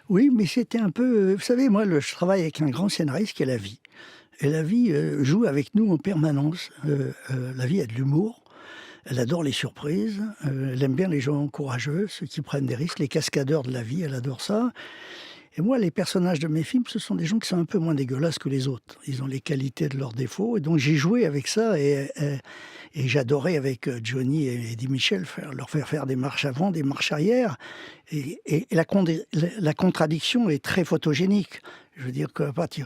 Oui, mais c'était un peu... Vous savez, moi, je travaille avec un grand scénariste qui est la vie. Et la vie joue avec nous en permanence. La vie a de l'humour. Elle adore les surprises. Elle aime bien les gens courageux, ceux qui prennent des risques, les cascadeurs de la vie. Elle adore ça. Et moi, les personnages de mes films, ce sont des gens qui sont un peu moins dégueulasses que les autres. Ils ont les qualités de leurs défauts. Et donc, j'ai joué avec ça. Et j'adorais, avec Johnny et Eddie Michel, leur faire des marches avant, des marches arrière. Et la contradiction est très photogénique. Je veux dire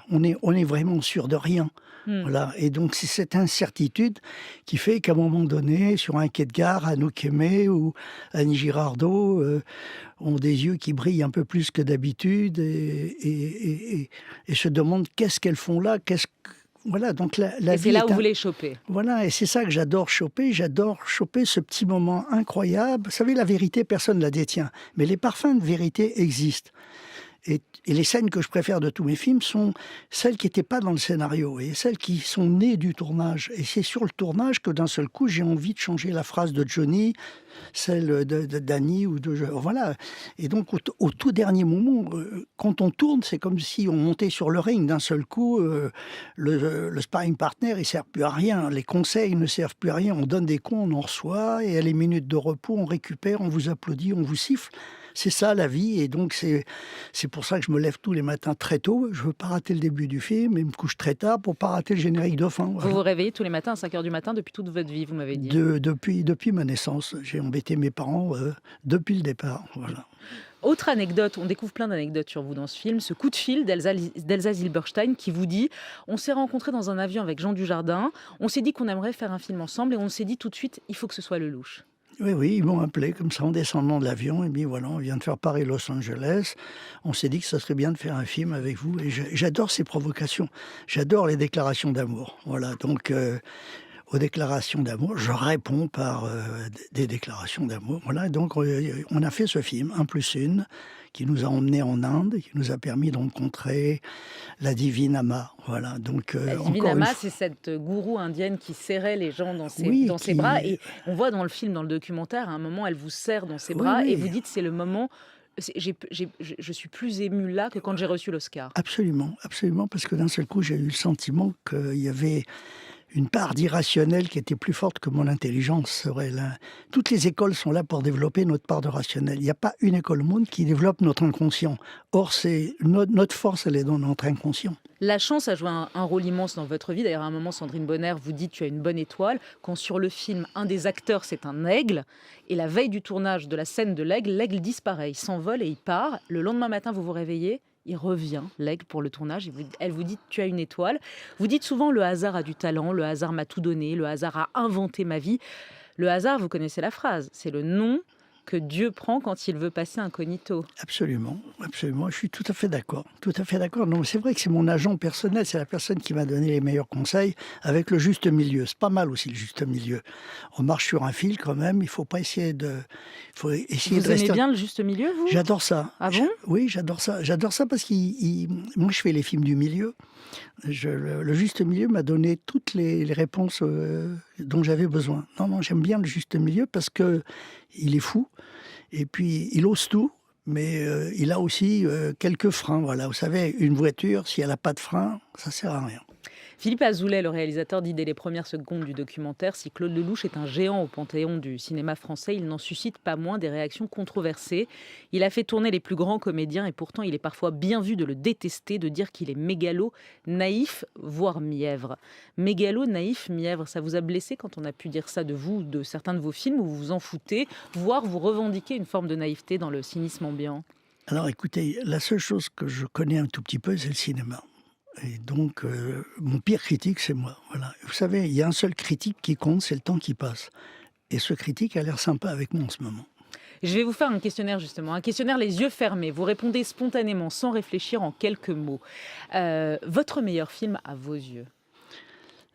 on est vraiment sûr de rien. Voilà. Et donc, c'est cette incertitude qui fait qu'à un moment donné, sur un quai de gare, Anouk Aimée ou Annie Girardot ont des yeux qui brillent un peu plus que d'habitude et se demandent qu'est-ce qu'elles font là, voilà, donc la Et vie c'est là est où vous les chopez. Voilà, et c'est ça que j'adore choper. J'adore choper ce petit moment incroyable. Vous savez, la vérité, personne ne la détient. Mais les parfums de vérité existent. Et les scènes que je préfère de tous mes films sont celles qui n'étaient pas dans le scénario et celles qui sont nées du tournage. Et c'est sur le tournage que d'un seul coup, j'ai envie de changer la phrase de Johnny, celle de Danny ou de... Voilà. Et donc, au tout dernier moment, quand on tourne, c'est comme si on montait sur le ring. D'un seul coup, le sparring partner, il ne sert plus à rien. Les conseils ne servent plus à rien. On donne des coups, on en reçoit. Et à les minutes de repos, on récupère, on vous applaudit, on vous siffle. C'est ça la vie, et donc c'est pour ça que je me lève tous les matins très tôt. Je veux pas rater le début du film et me couche très tard pour pas rater le générique de fin. Voilà. Vous vous réveillez tous les matins à 5h du matin depuis toute votre vie, vous m'avez dit. Depuis ma naissance, j'ai embêté mes parents depuis le départ. Voilà. Autre anecdote, on découvre plein d'anecdotes sur vous dans ce film, ce coup de fil d'Elsa Zilberstein qui vous dit « On s'est rencontrés dans un avion avec Jean Dujardin, on s'est dit qu'on aimerait faire un film ensemble et on s'est dit tout de suite, il faut que ce soit Lelouch ». Oui, ils m'ont appelé comme ça en descendant de l'avion. Et puis voilà, on vient de faire Paris-Los Angeles. On s'est dit que ça serait bien de faire un film avec vous. Et j'adore ces provocations. J'adore les déclarations d'amour. Voilà, donc aux déclarations d'amour, je réponds par des déclarations d'amour. Voilà, donc on a fait ce film, 1+1, qui nous a emmenés en Inde, qui nous a permis de rencontrer la divine Ama. Voilà, donc, la divine Ama, c'est cette gourou indienne qui serrait les gens dans ses bras. Et on voit dans le film, dans le documentaire, à un moment, elle vous serre dans ses bras et vous dites c'est le moment... Je suis plus émue là que quand j'ai reçu l'Oscar. Absolument, absolument, parce que d'un seul coup, j'ai eu le sentiment qu'il y avait une part d'irrationnel qui était plus forte que mon intelligence. Toutes les écoles sont là pour développer notre part de rationnel. Il n'y a pas une école au monde qui développe notre inconscient. Or, notre force, elle est dans notre inconscient. La chance a joué un rôle immense dans votre vie. D'ailleurs, à un moment, Sandrine Bonner vous dit « tu as une bonne étoile ». Quand sur le film, un des acteurs, c'est un aigle. Et la veille du tournage de la scène de l'aigle disparaît. Il s'envole et il part. Le lendemain matin, vous vous réveillez. Il revient, l'aigle, pour le tournage. Elle vous dit « tu as une étoile ». Vous dites souvent « le hasard a du talent, le hasard m'a tout donné, le hasard a inventé ma vie ». Le hasard, vous connaissez la phrase, c'est le nom que Dieu prend quand il veut passer incognito. Absolument, absolument. Je suis tout à fait d'accord. Tout à fait d'accord. Non, c'est vrai que c'est mon agent personnel, c'est la personne qui m'a donné les meilleurs conseils avec le juste milieu. C'est pas mal aussi le juste milieu. On marche sur un fil quand même. Il faut pas essayer de. Vous aimez bien le juste milieu, vous ? J'adore ça. Ah bon ? Oui, j'adore ça. J'adore ça parce que moi, je fais les films du milieu. Le juste milieu m'a donné toutes les réponses dont j'avais besoin. Non, j'aime bien le juste milieu parce que il est fou et puis il ose tout, mais il a aussi quelques freins. Voilà, vous savez, une voiture, si elle n'a pas de frein, ça sert à rien. Philippe Azoulay, le réalisateur, dit dès les premières secondes du documentaire « Si Claude Lelouch est un géant au panthéon du cinéma français, il n'en suscite pas moins des réactions controversées. Il a fait tourner les plus grands comédiens et pourtant il est parfois bien vu de le détester, de dire qu'il est mégalo, naïf, voire mièvre. Mégalo, naïf, mièvre, ça vous a blessé quand on a pu dire ça de vous, de certains de vos films, où vous vous en foutez, voire vous revendiquez une forme de naïveté dans le cynisme ambiant ? Alors écoutez, la seule chose que je connais un tout petit peu, c'est le cinéma. Et donc, mon pire critique, c'est moi. Voilà. Vous savez, il y a un seul critique qui compte, c'est le temps qui passe. Et ce critique a l'air sympa avec moi en ce moment. Je vais vous faire un questionnaire justement, un questionnaire les yeux fermés. Vous répondez spontanément, sans réfléchir, en quelques mots. Votre meilleur film à vos yeux ?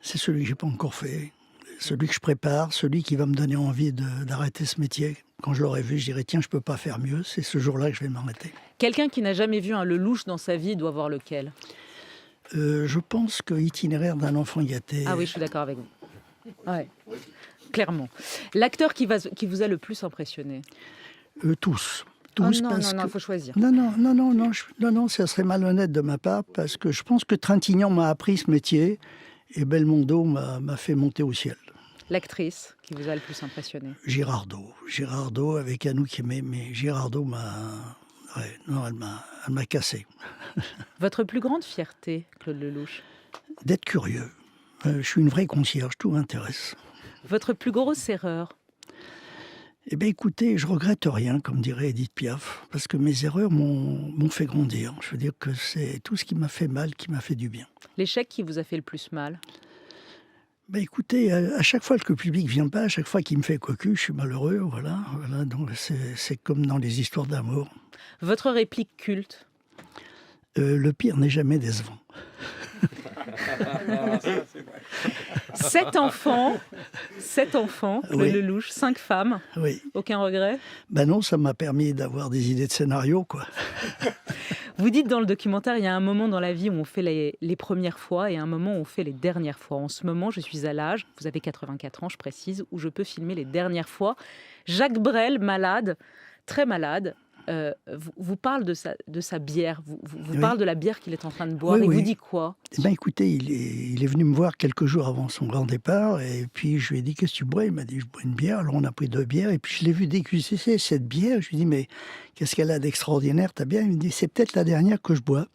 C'est celui que je n'ai pas encore fait, celui que je prépare, celui qui va me donner envie d'arrêter ce métier. Quand je l'aurai vu, je dirai tiens, je ne peux pas faire mieux. C'est ce jour-là que je vais m'arrêter. Quelqu'un qui n'a jamais vu un Lelouch dans sa vie doit voir lequel ? Je pense que Itinéraire d'un enfant gâté... Ah oui, je suis d'accord avec vous. Ouais, clairement. L'acteur qui vous a le plus impressionné ? Tous. tous non, parce non, non, que... il faut choisir. Non, ça serait malhonnête de ma part parce que je pense que Trintignant m'a appris ce métier et Belmondo m'a fait monter au ciel. L'actrice qui vous a le plus impressionné? Girardot avec Anouk Aimée, mais Girardot elle m'a cassé. Votre plus grande fierté, Claude Lelouch? D'être curieux. Je suis une vraie concierge, tout m'intéresse. Votre plus grosse erreur? Eh bien écoutez, je regrette rien, comme dirait Édith Piaf, parce que mes erreurs m'ont fait grandir. Je veux dire que c'est tout ce qui m'a fait mal, qui m'a fait du bien. L'échec qui vous a fait le plus mal? Ben écoutez, à chaque fois que le public vient pas, à chaque fois qu'il me fait cocu, je suis malheureux, voilà. Donc c'est comme dans les histoires d'amour. Votre réplique culte? Le pire n'est jamais décevant. 7 enfants, Claude Oui. Lelouch, 5 femmes, Oui. aucun regret? Ben non, ça m'a permis d'avoir des idées de scénario, quoi. Vous dites dans le documentaire, il y a un moment dans la vie où on fait les premières fois et un moment où on fait les dernières fois. En ce moment, je suis à l'âge, vous avez 84 ans, je précise, où je peux filmer les dernières fois. Jacques Brel, malade, très malade, vous parle de sa bière, vous Oui. parle de la bière qu'il est en train de boire, Oui, et oui. vous dit quoi? Eh ben écoutez, il est venu me voir quelques jours avant son grand départ, et puis je lui ai dit « Qu'est-ce que tu bois ?» Il m'a dit « Je bois une bière ». Alors on a pris 2 bières, et puis je l'ai vu déguster cette bière. Je lui ai dit « Mais qu'est-ce qu'elle a d'extraordinaire, ta bière ?» Il me dit « C'est peut-être la dernière que je bois ».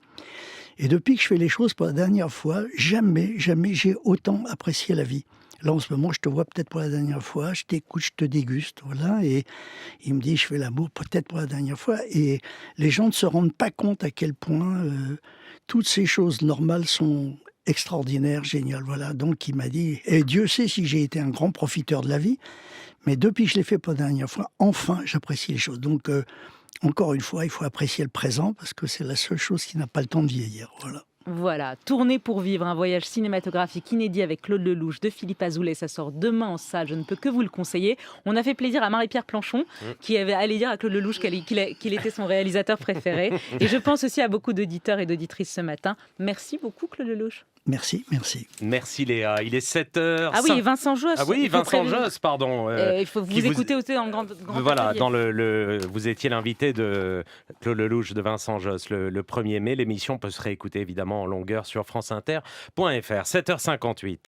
Et depuis que je fais les choses pour la dernière fois, jamais j'ai autant apprécié la vie. Là, en ce moment, je te vois peut-être pour la dernière fois, je t'écoute, je te déguste, voilà. Et il me dit, je fais l'amour peut-être pour la dernière fois. Et les gens ne se rendent pas compte à quel point toutes ces choses normales sont extraordinaires, géniales, voilà. Donc, il m'a dit, et Dieu sait si j'ai été un grand profiteur de la vie, mais depuis que je l'ai fait pour la dernière fois, enfin, j'apprécie les choses. Donc, encore une fois, il faut apprécier le présent parce que c'est la seule chose qui n'a pas le temps de vieillir, voilà. Voilà, Tourner pour vivre, un voyage cinématographique inédit avec Claude Lelouch de Philippe Azoulay. Ça sort demain en salle, je ne peux que vous le conseiller. On a fait plaisir à Marie-Pierre Planchon, qui allait dire à Claude Lelouch qu'il était son réalisateur préféré. Et je pense aussi à beaucoup d'auditeurs et d'auditrices ce matin. Merci beaucoup, Claude Lelouch. Merci. Merci Léa. Il est 7h. Ah oui, Vincent Josse. Ah oui, Vincent Josse, pardon. Il faut vous écouter aussi en grand Voilà, atelier. dans vous étiez l'invité de Claude Lelouch de Vincent Josse le 1er mai. L'émission peut se réécouter évidemment en longueur sur franceinter.fr. 7h58.